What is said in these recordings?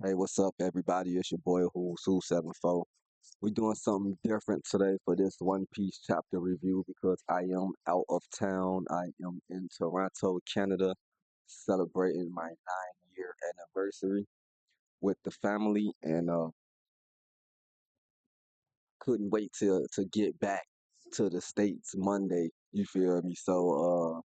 Hey, what's up, everybody? It's your boy Who74. We're doing something different today for this One Piece chapter review because I am out of town. I am in Toronto, Canada, celebrating my 9-year anniversary with the family, and couldn't wait to get back to the States Monday. You feel me? So,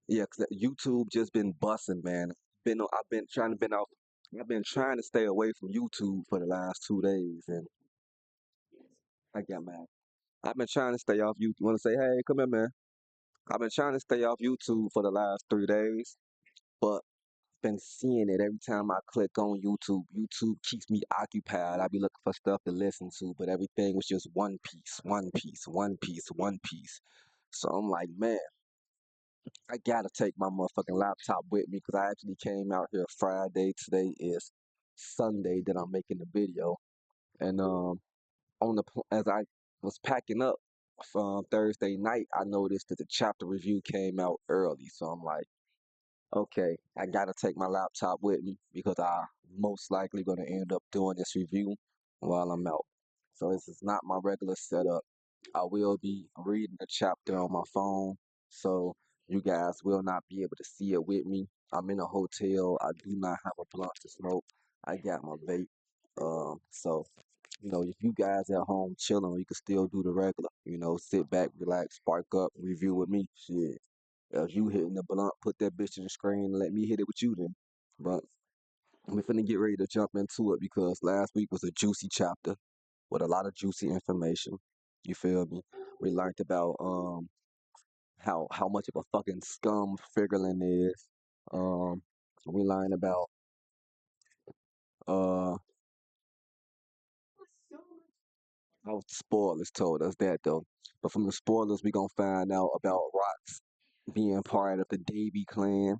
yeah, 'cause YouTube just been busting, man. I've been trying to stay away from YouTube for the last 2 days, and I got mad. I've been trying to stay off YouTube. Want to say, hey, come here, man. I've been trying to stay off YouTube for the last 3 days, but been seeing it every time I click on YouTube. YouTube keeps me occupied. I be looking for stuff to listen to, but everything was just One Piece, One Piece, One Piece, One Piece. So I'm like, man, I gotta take my motherfucking laptop with me because I actually came out here Friday. Today is Sunday that I'm making the video, and as I was packing up from Thursday night, I noticed that the chapter review came out early. So I'm like, okay, I gotta take my laptop with me because I most likely gonna end up doing this review while I'm out. So this is not my regular setup. I will be reading the chapter on my phone, so you guys will not be able to see it with me. I'm in a hotel. I do not have a blunt to smoke. I got my vape. So if you guys at home chilling, you can still do the regular. Sit back, relax, spark up, review with me. Shit. If you hitting the blunt, put that bitch in the screen and let me hit it with you then. But we're finna get ready to jump into it because last week was a juicy chapter with a lot of juicy information. You feel me? We learned about how much of a fucking scum Figurlin is. Um we learned about uh how spoilers told us that though. But from the spoilers we gonna find out about Rocks being part of the Davy clan,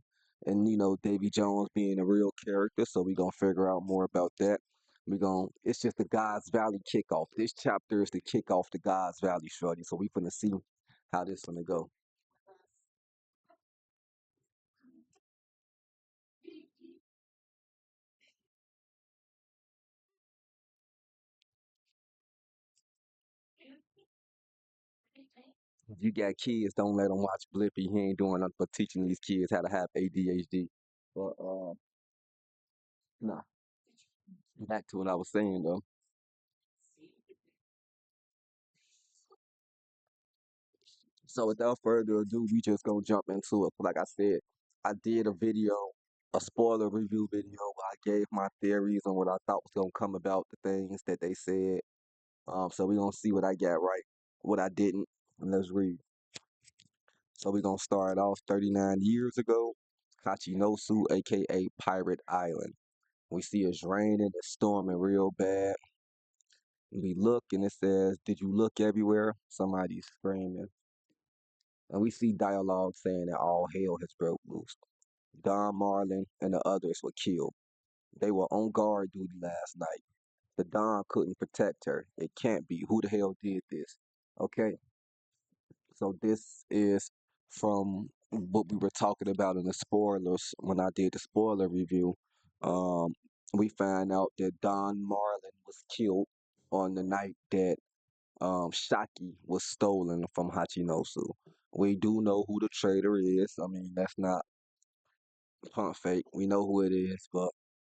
and Davy Jones being a real character, so we gonna figure out more about that. It's just the God's Valley kickoff. This chapter is the kickoff to God's Valley, shorty. So we finna see how this gonna go. If you got kids, don't let them watch Blippy. He ain't doing nothing but teaching these kids how to have ADHD. But nah, back to what I was saying though. So without further ado, we just gonna jump into it. Like I said, I did a spoiler review video where I gave my theories on what I thought was gonna come about the things that they said. So we gonna see what I got right, what I didn't, and let's read. So we gonna start off 39 years ago, Hachinosu, aka Pirate Island. We see it's raining, it's storming real bad. We look and it says, "Did you look everywhere?" Somebody's screaming. And we see dialogue saying that all hell has broke loose. Don Marlin and the others were killed. They were on guard duty last night. The Don couldn't protect her. It can't be. Who the hell did this? Okay, so this is from what we were talking about in the spoilers when I did the spoiler review. Um, we find out that Don Marlin was killed on the night that Shaki was stolen from Hachinosu. We do know who the traitor is. I mean, that's not pump fake. We know who it is, but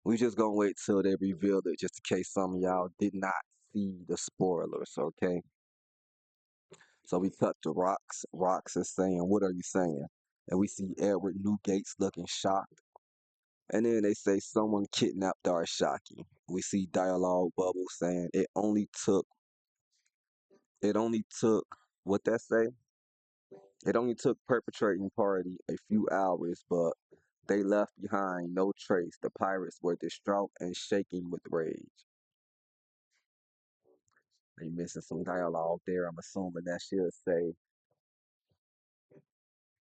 we just gonna wait till they reveal it just in case some of y'all did not see the spoilers, okay? So we cut to Rocks. Rocks is saying, "What are you saying?" And we see Edward Newgates looking shocked. And then they say someone kidnapped Arashaki. We see dialogue bubble saying it only took what that say? It only took perpetrating party a few hours, but they left behind no trace. The pirates were distraught and shaking with rage. They missing some dialogue there. I'm assuming that should say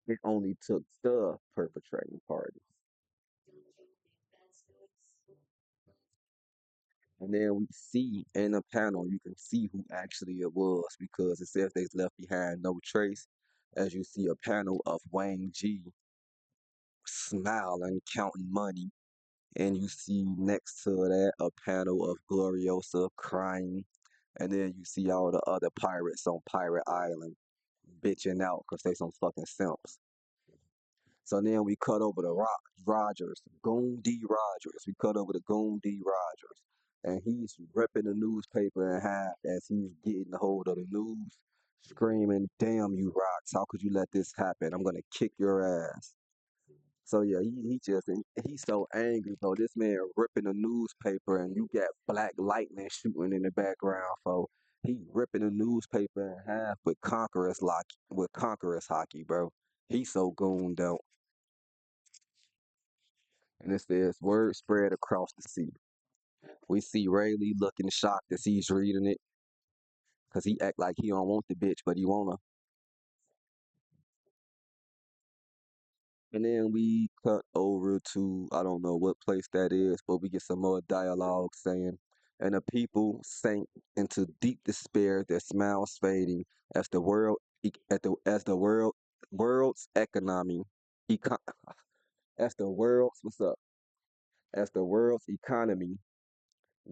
it only took the perpetrating party. And then we see in the panel, you can see who actually it was because it says they left behind no trace. As you see a panel of Wang Ji smiling, counting money and you see next to that a panel of Gloriosa crying, and then you see all the other pirates on Pirate Island bitching out because they some fucking simps. So then we cut over to Rogers, Goon D. Rogers. We cut over to Goon D. Rogers. And he's ripping the newspaper in half as he's getting a hold of the news, screaming, "Damn you, Rocks. How could you let this happen? I'm going to kick your ass." So yeah, he just, and he's so angry, bro. This man ripping the newspaper and you got Black Lightning shooting in the background, fo. He ripping the newspaper in half with Conqueror's hockey, bro. He's so gooned out. And it says, word spread across the sea. We see Rayleigh looking shocked as he's reading it, cause he act like he don't want the bitch, but he wanna. And then we cut over to, I don't know what place that is, but we get some more dialogue saying, and the people sank into deep despair, their smiles fading as the world as the world's economy eco- as the world's what's up as the world's economy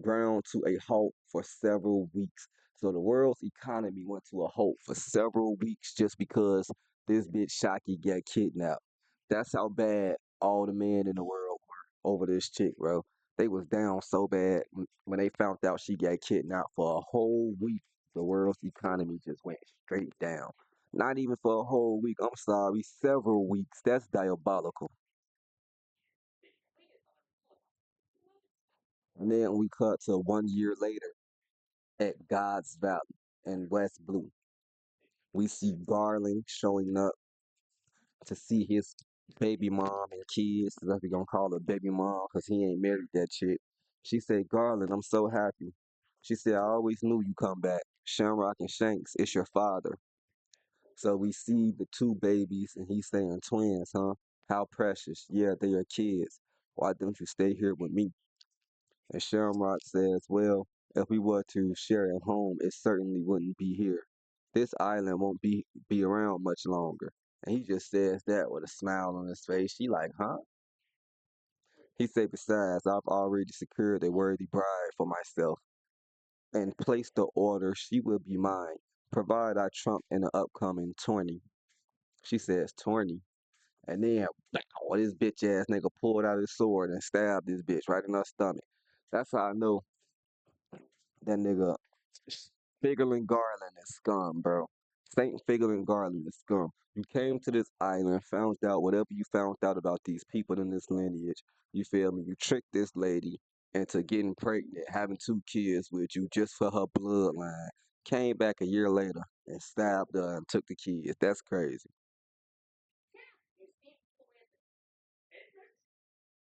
ground to a halt for several weeks. So the world's economy went to a halt for several weeks just because this bitch Shocky got kidnapped. That's how bad all the men in the world were over this chick, bro. They was down so bad when they found out she got kidnapped for a whole week. The world's economy just went straight down. Not even for a whole week. I'm sorry, several weeks. That's diabolical. And then we cut to 1 year later at God's Valley in West Blue. We see Garland showing up to see his baby mom and kids. That's what we gonna call her baby mom because he ain't married that chick. She said, Garland, I'm so happy. She said, I always knew you come back. Shamrock and Shanks, it's your father. So we see the two babies and he's saying twins, huh? How precious. Yeah, they are kids. Why don't you stay here with me? And Shamrock says, well, if we were to share a home, it certainly wouldn't be here. This island won't be around much longer. And he just says that with a smile on his face. She like, huh? He said, besides, I've already secured a worthy bride for myself and placed the order she will be mine, provided I trump in the upcoming tourney. She says, tourney. And then, bow, this bitch ass nigga pulled out his sword and stabbed this bitch right in her stomach. That's how I know that nigga Figurlin Garland is scum, bro. Saint Figurlin Garland is scum. You came to this island, found out whatever you found out about these people in this lineage. You feel me? You tricked this lady into getting pregnant, having two kids with you just for her bloodline. Came back a year later and stabbed her and took the kids. That's crazy.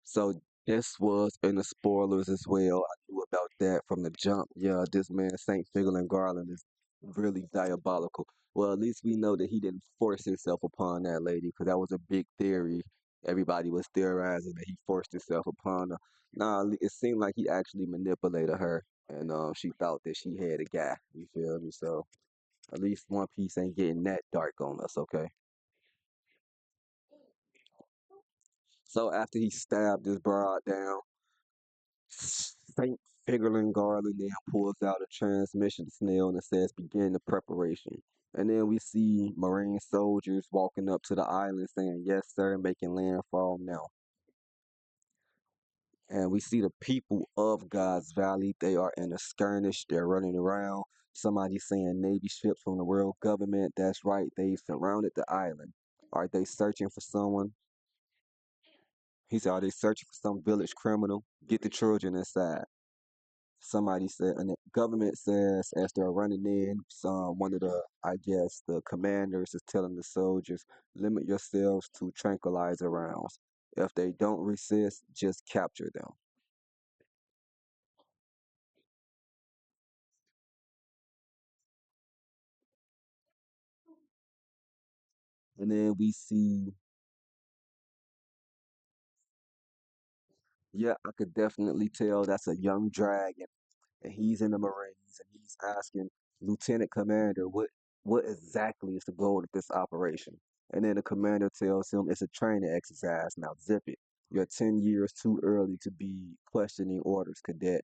So this was in the spoilers as well. I knew about that from the jump. Yeah, this man Saint Figurlin Garland is really diabolical. Well, at least we know that he didn't force himself upon that lady because that was a big theory. Everybody was theorizing that he forced himself upon her. Nah, it seemed like he actually manipulated her, and she thought that she had a guy. You feel me? So at least One Piece ain't getting that dark on us, okay? So after he stabbed this broad down, Saint Figurlin Garland then pulls out a transmission snail and it says begin the preparation. And then we see Marine soldiers walking up to the island saying, yes, sir, making landfall now. And we see the people of God's Valley. They are in a skirmish. They're running around. Somebody saying Navy ships from the world government. That's right. They surrounded the island. Are they searching for someone? He said, are they searching for some village criminal? Get the children inside. Somebody said, and the government says as they're running in, some one of the, I guess, the commanders is telling the soldiers, limit yourselves to tranquilizer rounds. If they don't resist, just capture them. And then we see, yeah, I could definitely tell that's a young dragon, and he's in the Marines, and he's asking Lieutenant Commander, what exactly is the goal of this operation? And then the commander tells him it's a training exercise. Now zip it. You're 10 years too early to be questioning orders, cadet.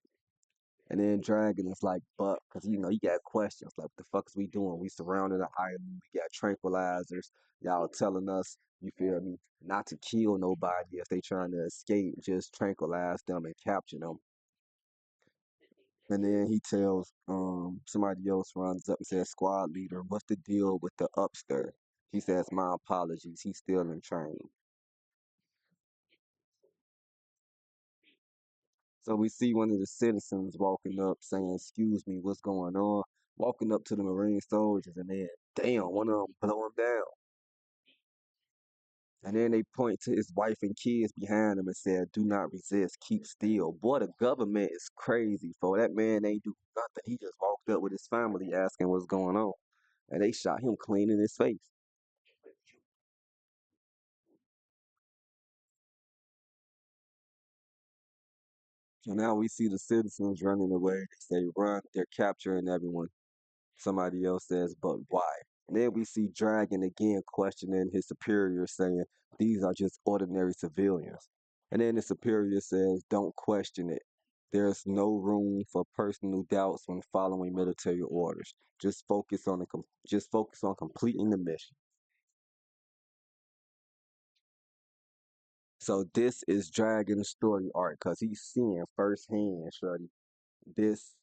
And then Dragon is like, Buck, because he got questions like, what the fuck is we doing? We surrounded the island. We got tranquilizers. Y'all telling us, you feel me, not to kill nobody if they trying to escape. Just tranquilize them and capture them. And then he tells somebody else runs up and says, squad leader, what's the deal with the upstairs? He says, my apologies. He's still in training. So we see one of the citizens walking up saying, excuse me, what's going on? Walking up to the Marine soldiers and then, damn, one of them blow him down. And then they point to his wife and kids behind him and said, do not resist, keep still. Boy, the government is crazy, for that man ain't do nothing. He just walked up with his family asking what's going on. And they shot him clean in his face. So now we see the citizens running away. They say, run, they're capturing everyone. Somebody else says, but why? And then we see Dragon again questioning his superior, saying, these are just ordinary civilians. And then the superior says, don't question it. There's no room for personal doubts when following military orders. Just focus on completing the mission. So this is Dragon's story arc because he's seeing firsthand, shorty, this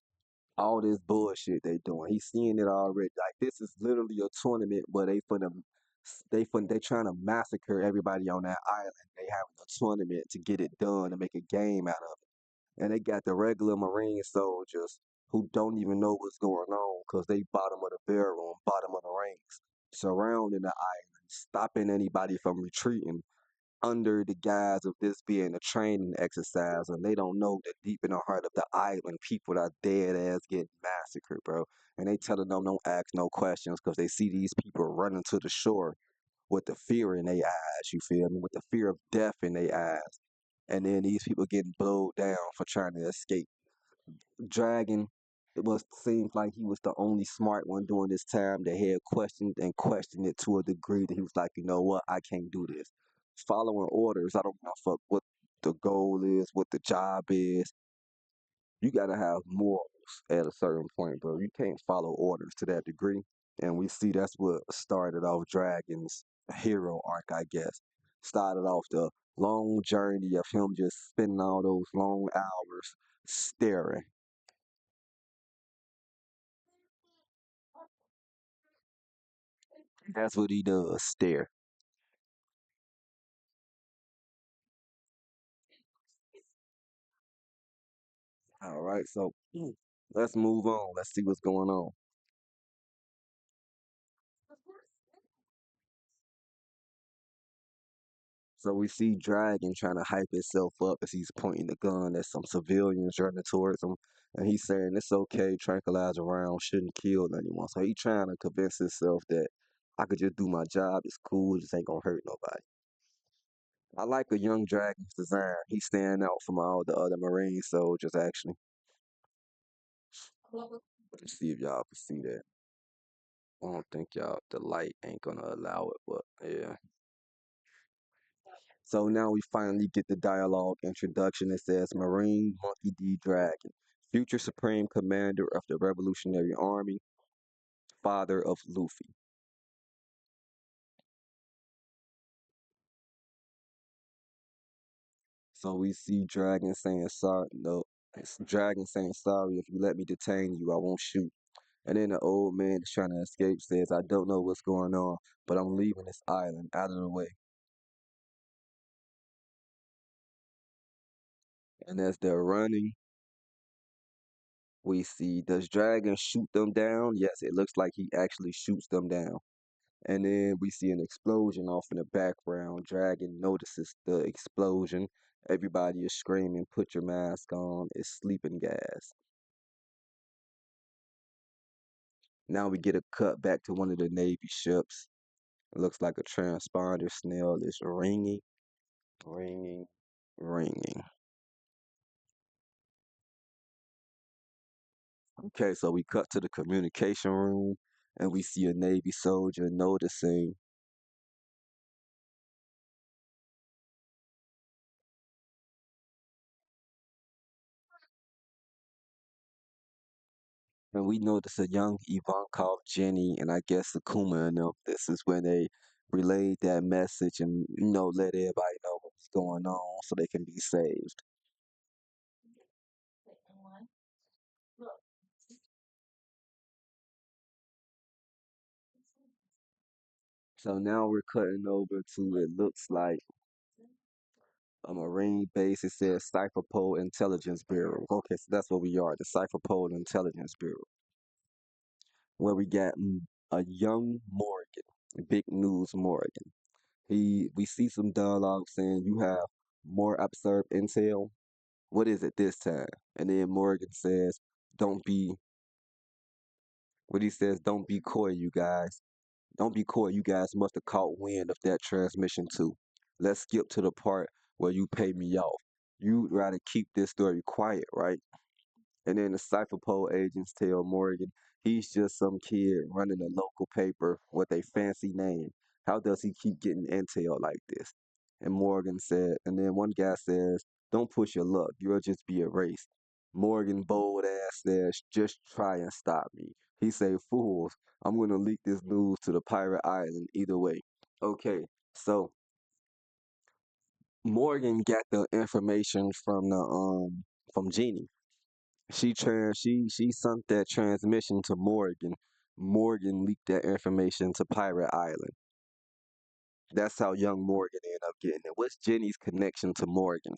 all this bullshit they doing. He's seeing it already. Like this is literally a tournament where they trying to massacre everybody on that island. They having a tournament to get it done to make a game out of it. And they got the regular Marine soldiers who don't even know what's going on because they bottom of the barrel and bottom of the ranks, surrounding the island, stopping anybody from retreating under the guise of this being a training exercise, and they don't know that deep in the heart of the island, people are dead ass getting massacred, bro. And they telling them don't ask no questions because they see these people running to the shore with the fear in their eyes. You feel me? With the fear of death in their eyes, and then these people getting blowed down for trying to escape. Dragon, it was seems like he was the only smart one during this time that had questioned and questioned it to a degree that he was like, you know what, I can't do this. Following orders, I don't know fuck what the goal is, what the job is. You gotta have morals at a certain point, bro. You can't follow orders to that degree. And we see that's what started off Dragon's hero arc, I guess. Started off the long journey of him just spending all those long hours staring. That's what he does, stare. All right, so let's move on. Let's see what's going on. So we see Dragon trying to hype himself up as he's pointing the gun at some civilians running towards him. And he's saying it's okay, tranquilize around, shouldn't kill anyone. So he trying to convince himself that I could just do my job, it's cool, just ain't gonna hurt nobody. I like a young Dragon's design. He's standing out from all the other Marine soldiers actually. Let's see if y'all can see that. I don't think the light ain't gonna allow it, but yeah. So now we finally get the dialogue introduction. It says Marine Monkey D. Dragon, future Supreme Commander of the Revolutionary Army, father of Luffy. So we see Dragon saying sorry. No, it's Dragon saying sorry. If you let me detain you, I won't shoot. And then the old man that's trying to escape says, I don't know what's going on, but I'm leaving this island out of the way. And as they're running, we see, does Dragon shoot them down? Yes, it looks like he actually shoots them down. And then we see an explosion off in the background. Dragon notices the explosion. Everybody is screaming, put your mask on. It's sleeping gas. Now we get a cut back to one of the Navy ships. It looks like a transponder snail is ringing, ringing, ringing. Okay, so we cut to the communication room and we see a Navy soldier noticing And we notice a young Ivankov, Jenny, and I guess Akuma and them. This is when they relayed that message and, let everybody know what's going on so they can be saved. So now we're cutting over to it looks like a Marine base. It says Cypherpole Intelligence Bureau. Okay, so that's what we are, the Cypherpole Intelligence Bureau, where we got a young Morgan, big news Morgan. We see some dialogue saying you have more observed intel. What is it this time? And then Morgan says, don't be, what he says, don't be coy, you guys. Don't be coy, you guys must have caught wind of that transmission too. Let's skip to the part where you pay me off. You'd rather keep this story quiet, right? And then the Cypherpole agents tell Morgan he's just some kid running a local paper with a fancy name. How does he keep getting intel like this? And Morgan said, and then one guy says, don't push your luck. You'll just be erased. Morgan bold ass says, just try and stop me. He say, fools, I'm gonna leak this news to the pirate island either way. Okay, so Morgan got the information from Genie. She sent that transmission to Morgan. Morgan leaked that information to Pirate Island. That's how young Morgan ended up getting it. What's Jenny's connection to Morgan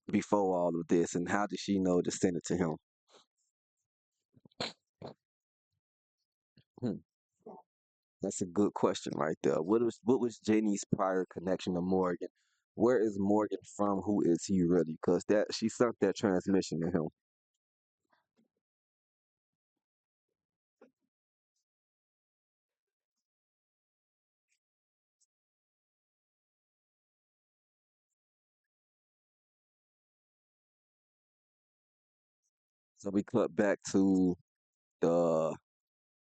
before all of this, and how did she know to send it to him? Hmm, that's a good question right there. What was Jenny's prior connection to Morgan? Where is Morgan from? Who is he really? Because that she sent that transmission to him. So we cut back to the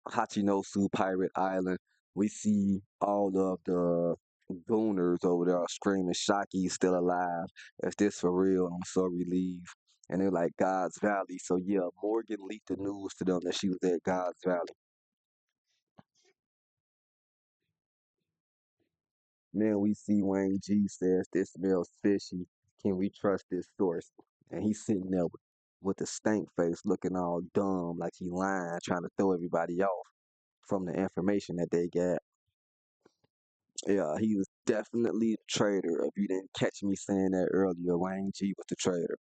Hachinosu Pirate Island. We see all of the gooners over there screaming, Shaki's still alive. Is this for real? I'm so relieved. And they're like, God's Valley. So yeah, Morgan leaked the news to them that she was at God's Valley. Then we see Wayne G says, this smells fishy. Can we trust this source? And he's sitting there with the stank face looking all dumb like he lying, trying to throw everybody off from the information that they got. Yeah, he was definitely the traitor. If you didn't catch me saying that earlier, Wayne G was the traitor.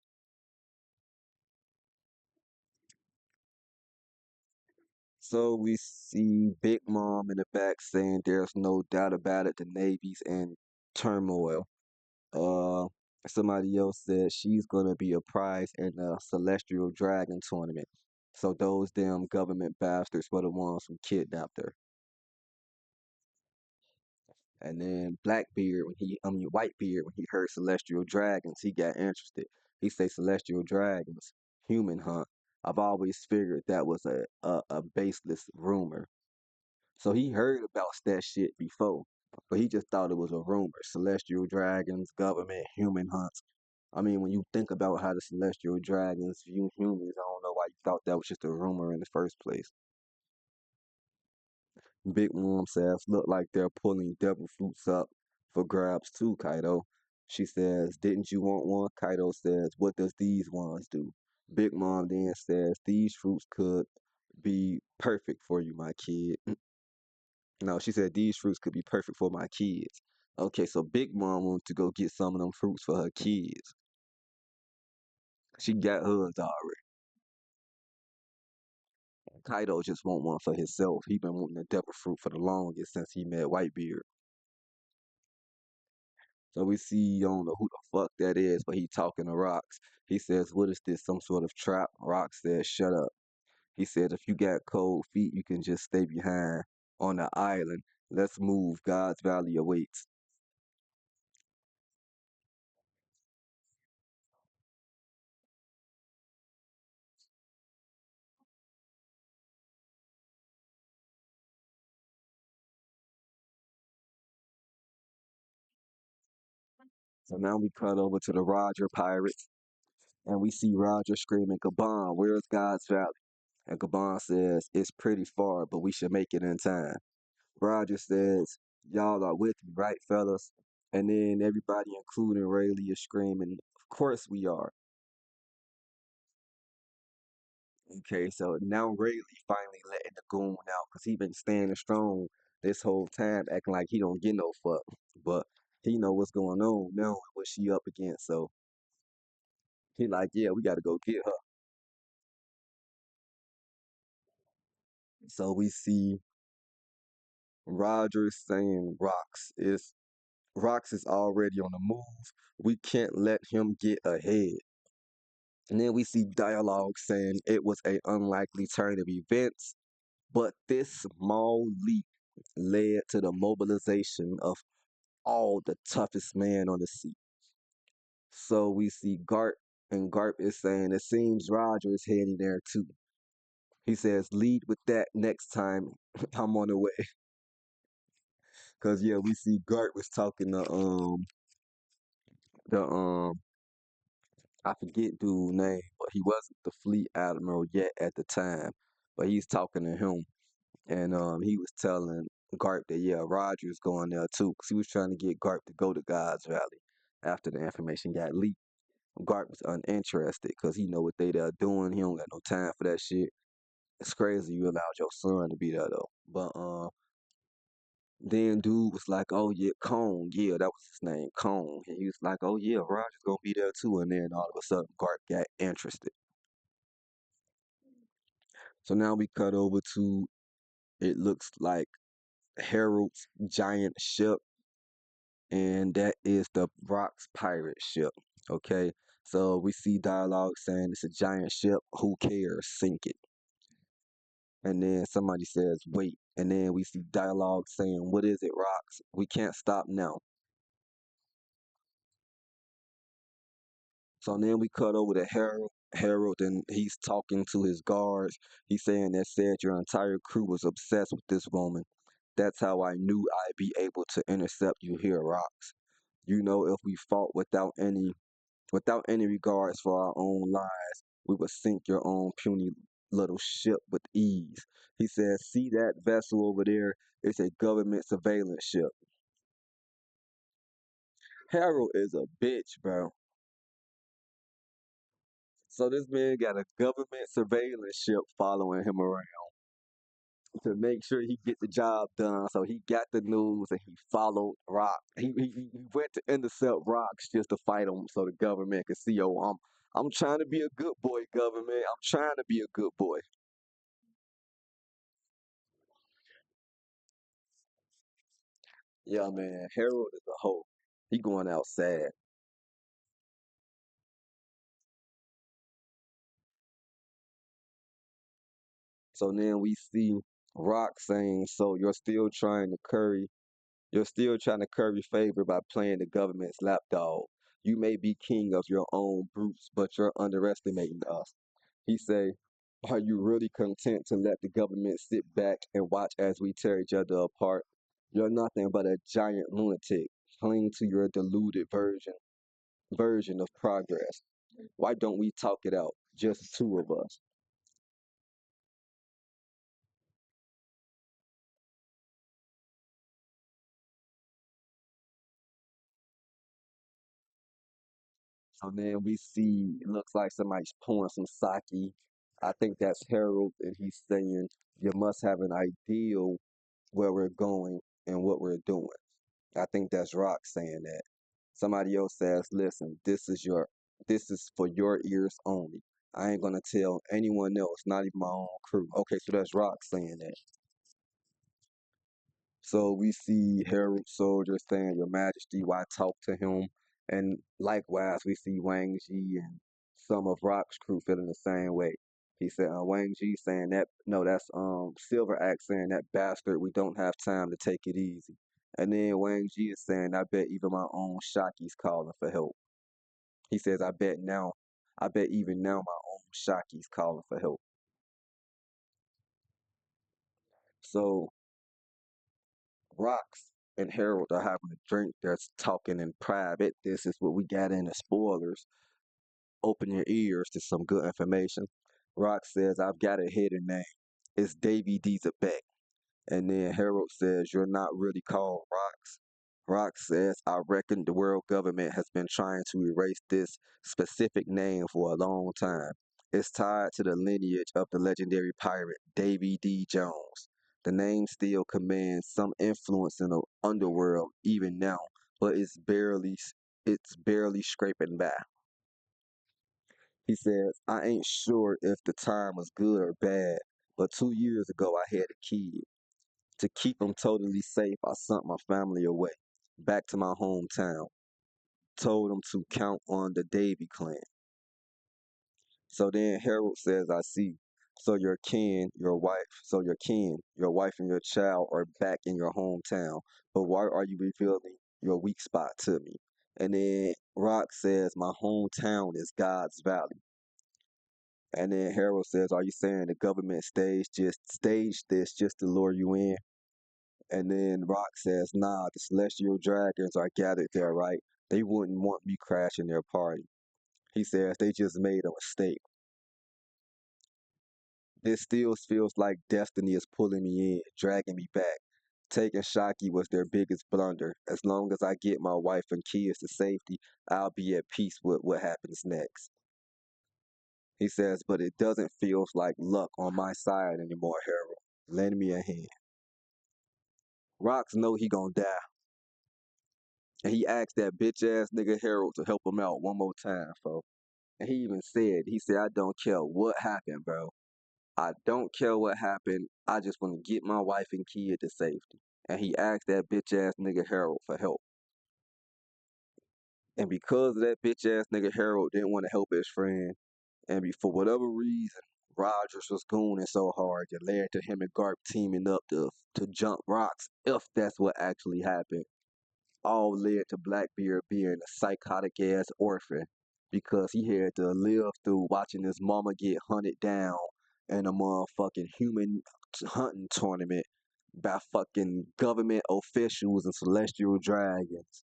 So we see Big Mom in the back saying there's no doubt about it, the Navy's in turmoil. Uh, Somebody else said she's gonna be a prize in the Celestial Dragon tournament. So those damn government bastards were the ones who kidnapped her. And then Blackbeard, Whitebeard, when he heard Celestial Dragons, he got interested. He say Celestial Dragons, human hunt. I've always figured that was a baseless rumor. So he heard about that shit before, but he just thought it was a rumor. Celestial Dragons, government, human hunts. I mean, when you think about how the Celestial Dragons view humans, I don't know why you thought that was just a rumor in the first place. Big Mom says, look like they're pulling devil fruits up for grabs too, Kaido. She says, didn't you want one? Kaido says, what does these ones do? Big Mom then says, these fruits could be perfect for you, my kid. No, she said these fruits could be perfect for my kids. Okay, so Big Mom wanted to go get some of them fruits for her kids. She got hers already. Kaido just want one for himself. He been wanting the devil fruit for the longest since he met Whitebeard. So we see, you don't know who the fuck that is, but he talking to Rocks. He says, what is this, some sort of trap? Rocks says, shut up. He said, if you got cold feet, you can just stay behind on the island. Let's move. God's Valley awaits. So now we cut over to the Roger Pirates, and we see Roger screaming, Gabon, where's God's Valley? And Gabon says, it's pretty far, but we should make it in time. Roger says, y'all are with me, right, fellas? And then everybody, including Rayleigh, is screaming, of course we are. Okay, so now Rayleigh finally letting the goon out because he been standing strong this whole time, acting like he don't get no fuck. But he know what's going on now and what she up against. So he like, yeah, we got to go get her. So we see Roger saying Rocks is already on the move. We can't let him get ahead. And then we see dialogue saying it was a unlikely turn of events, but this small leap led to the mobilization of all the toughest men on the sea. So we see Garp, and Garp is saying it seems Roger is heading there too. He says, lead with that next time I'm on the way. Cause yeah, we see Garp was talking to the I forget dude's name, but he wasn't the fleet admiral yet at the time. But he's talking to him, and he was telling Garp that yeah, Roger's going there too, cause he was trying to get Garp to go to God's Valley after the information got leaked. Garp was uninterested because he know what they there doing. He don't got no time for that shit. It's crazy you allowed your son to be there though. But then dude was like, "Oh yeah, Cone, yeah, that was his name, Cone." And he was like, "Oh yeah, Roger's gonna be there too." And then all of a sudden, Garp got interested. So now we cut over to it looks like Harold's giant ship, and that is the Rock's pirate ship. Okay, so we see dialogue saying it's a giant ship. Who cares? Sink it. And then somebody says, "Wait." And then we see dialogue saying, "What is it, Rocks? We can't stop now." So then we cut over to Harold. Harold, and he's talking to his guards. He's saying that said your entire crew was obsessed with this woman. That's how I knew I'd be able to intercept you here, Rocks. You know, if we fought without any regards for our own lives, we would sink your own puny little ship with ease. He says, see that vessel over there? It's a government surveillance ship. Harold is a bitch, bro. So this man got a government surveillance ship following him around to make sure he get the job done. So he got the news and he followed Rock. He went to intercept Rocks just to fight him so the government could see, oh, I'm trying to be a good boy, government. I'm trying to be a good boy. Yeah, man. Harold is a hoe. He going out sad. So then we see Rock saying, so you're still trying to curry favor by playing the government's lapdog. You may be king of your own brutes, but you're underestimating us. He say, are you really content to let the government sit back and watch as we tear each other apart? You're nothing but a giant lunatic. Cling to your deluded version of progress. Why don't we talk it out? Just two of us. So then we see it looks like somebody's pouring some sake. I think that's Harold, and he's saying you must have an ideal where we're going and what we're doing. I think that's Rock saying that. Somebody else says, "Listen, this is for your ears only. I ain't gonna tell anyone else, not even my own crew." Okay, so that's Rock saying that. So we see Herald soldiers saying, Your Majesty, why talk to him? And likewise, we see Wang Ji and some of Rock's crew feeling the same way. He said, Wang Ji saying that, no, that's Silver Axe saying that bastard, we don't have time to take it easy. And then Wang Ji is saying, I bet even my own Shaki's calling for help. He says, I bet even now my own Shaki's calling for help. So Rocks and Harold are having a drink. They're talking in private. This is what we got in the spoilers. Open your ears to some good information. Rock says, I've got a hidden name. It's Davy D. Zebek. And then Harold says, you're not really called Rocks. Rock says, I reckon the world government has been trying to erase this specific name for a long time. It's tied to the lineage of the legendary pirate Davy D. Jones. The name still commands some influence in the underworld even now, but it's barely scraping by. He says, I ain't sure if the time was good or bad, but 2 years ago I had a kid. To keep him totally safe, I sent my family away, back to my hometown. Told him to count on the Davy clan. So then Harold says, I see. So your wife and your child are back in your hometown. But why are you revealing your weak spot to me? And then Rock says, my hometown is God's Valley. And then Harold says, are you saying the government staged this just to lure you in? And then Rock says, nah, the celestial dragons are gathered there, right? They wouldn't want me crashing their party. He says they just made a mistake. This still feels like destiny is pulling me in, dragging me back. Taking Shocky was their biggest blunder. As long as I get my wife and kids to safety, I'll be at peace with what happens next. He says, but it doesn't feel like luck on my side anymore, Harold. Lend me a hand. Rocks know he gonna die, and he asked that bitch ass nigga Harold to help him out one more time, folks. And he said, I don't care what happened, bro. I don't care what happened. I just want to get my wife and kid to safety. And he asked that bitch ass nigga Harold for help. And because of that bitch ass nigga Harold didn't want to help his friend, and for whatever reason, Rogers was gooning so hard that led to him and Garp teaming up to jump rocks, if that's what actually happened, all led to Blackbeard being a psychotic ass orphan because he had to live through watching his mama get hunted down in a motherfucking human hunting tournament by fucking government officials and celestial dragons.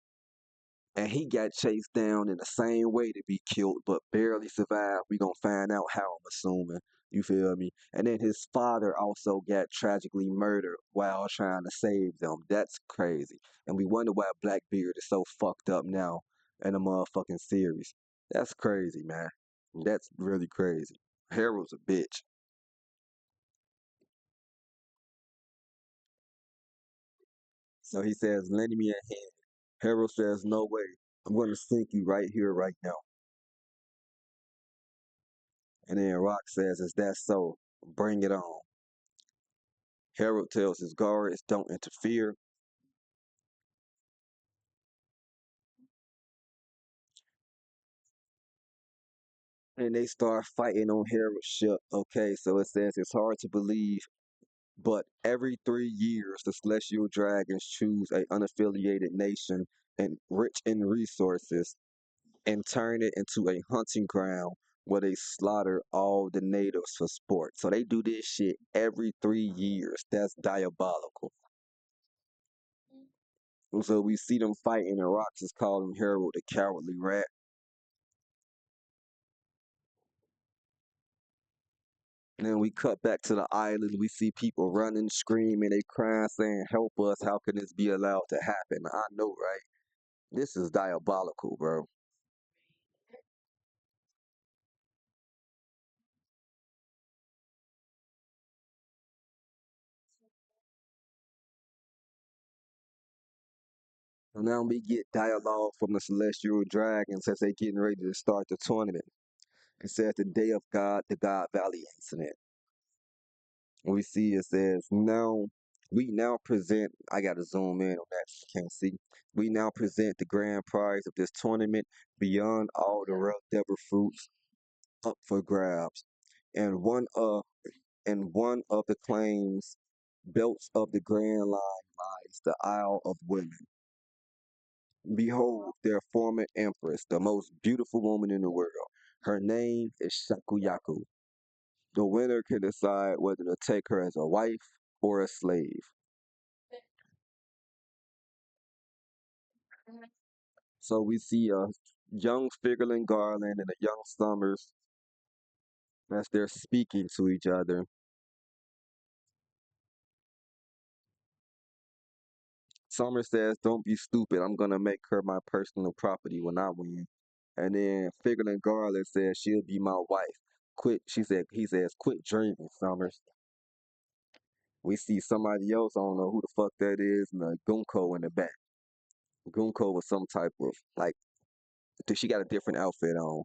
And he got chased down in the same way to be killed, but barely survived. We gonna find out how, I'm assuming. You feel me? And then his father also got tragically murdered while trying to save them. That's crazy. And we wonder why Blackbeard is so fucked up now in the motherfucking series. That's crazy, man. That's really crazy. Harold's a bitch. So he says, lend me a hand. Harold says, no way. I'm gonna sink you right here, right now. And then Rock says, is that so? Bring it on. Harold tells his guards, don't interfere. And they start fighting on Harold's ship. Okay, so it says it's hard to believe, but every 3 years, the Celestial Dragons choose a unaffiliated nation and rich in resources and turn it into a hunting ground where they slaughter all the natives for sport. So they do this shit every 3 years. That's diabolical. And so we see them fighting, and Roxas calling Harold a cowardly rat. And then we cut back to the island. We see people running, screaming, they crying, saying, help us. How can this be allowed to happen? I know, right? This is diabolical, bro. So now we get dialogue from the Celestial Dragons as they getting ready to start the tournament. It says the day of God, the God Valley incident. And we see it says, we now present, I gotta zoom in on that, so you can't see. We now present the grand prize of this tournament beyond all the red devil fruits up for grabs. And one of the claims belts of the Grand Line lies the Isle of Women. Behold their former empress, the most beautiful woman in the world. Her name is Shakuyaku. The winner can decide whether to take her as a wife or a slave. So we see a young Figurlin Garland and a young Summers as they're speaking to each other. Summer says, "Don't be stupid. I'm gonna make her my personal property when I win." And then Figure and Garland says she'll be my wife. Quit. He says, "Quit dreaming, Summers." We see somebody else. I don't know who the fuck that is. And Gunko in the back. Gunko was some type of like. She got a different outfit on.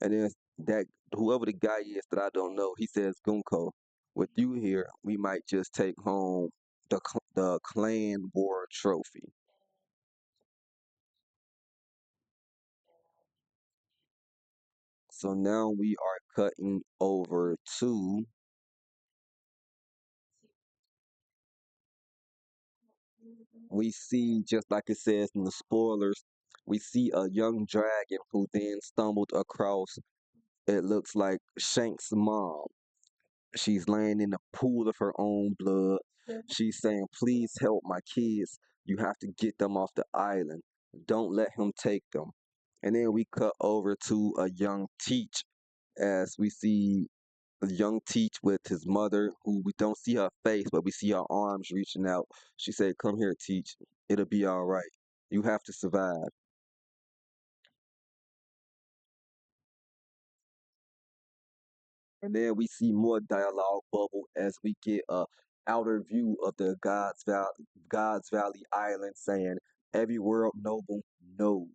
And then that whoever the guy is that I don't know, he says, "Gunko, with you here, we might just take home the clan war trophy." So now we are cutting over to, we see, just like it says in the spoilers, we see a young dragon who then stumbled across, it looks like Shank's mom. She's laying in a pool of her own blood. She's saying, "Please help my kids. You have to get them off the island. Don't let him take them." And then we cut over to a young Teach as we see a young Teach with his mother, who we don't see her face, but we see her arms reaching out. She said, "Come here, Teach. It'll be all right. You have to survive." And then we see more dialogue bubble as we get a outer view of the God's Valley Island saying, "Every world noble knows."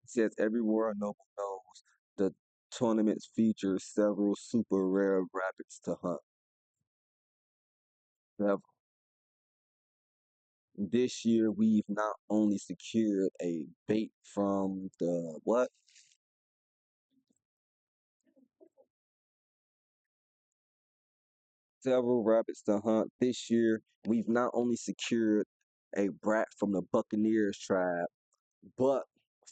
It says, "Every world noble knows." The tournaments feature several super rare rabbits to hunt. Now, this year, we've not only secured a bait from the what? Several rabbits to hunt. This year, we've not only secured a brat from the Buccaneers tribe, but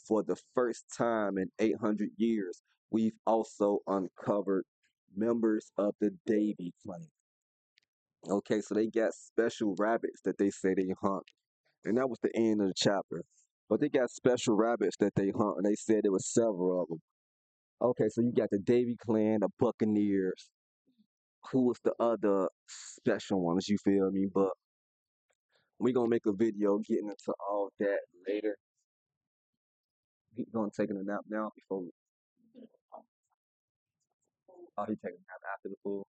for the first time in 800 years, we've also uncovered members of the Davy clan. Okay, so they got special rabbits that they say they hunt. And that was the end of the chapter. But they got special rabbits that they hunt, and they said there was several of them. Okay, so you got the Davy clan, the Buccaneers. Who was the other special ones? You feel me? But we gonna make a video getting into all that later. He gonna take a nap now before. Oh, he taking a nap after the pool.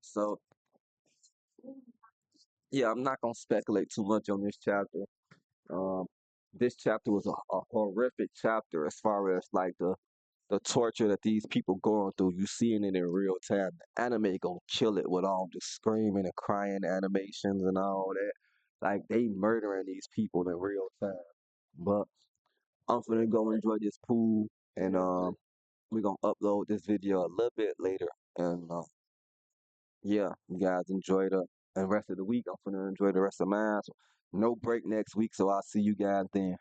So yeah, I'm not gonna speculate too much on this chapter. Um, this chapter was a horrific chapter as far as like the torture that these people going through. You seeing it in real time. The anime gonna kill it with all the screaming and crying animations and all that. Like they murdering these people in real time. But I'm finna go enjoy this pool, and we're gonna upload this video a little bit later. And yeah, you guys enjoy the rest of the week. I'm finna enjoy the rest of mine. So no break next week, so I'll see you guys then.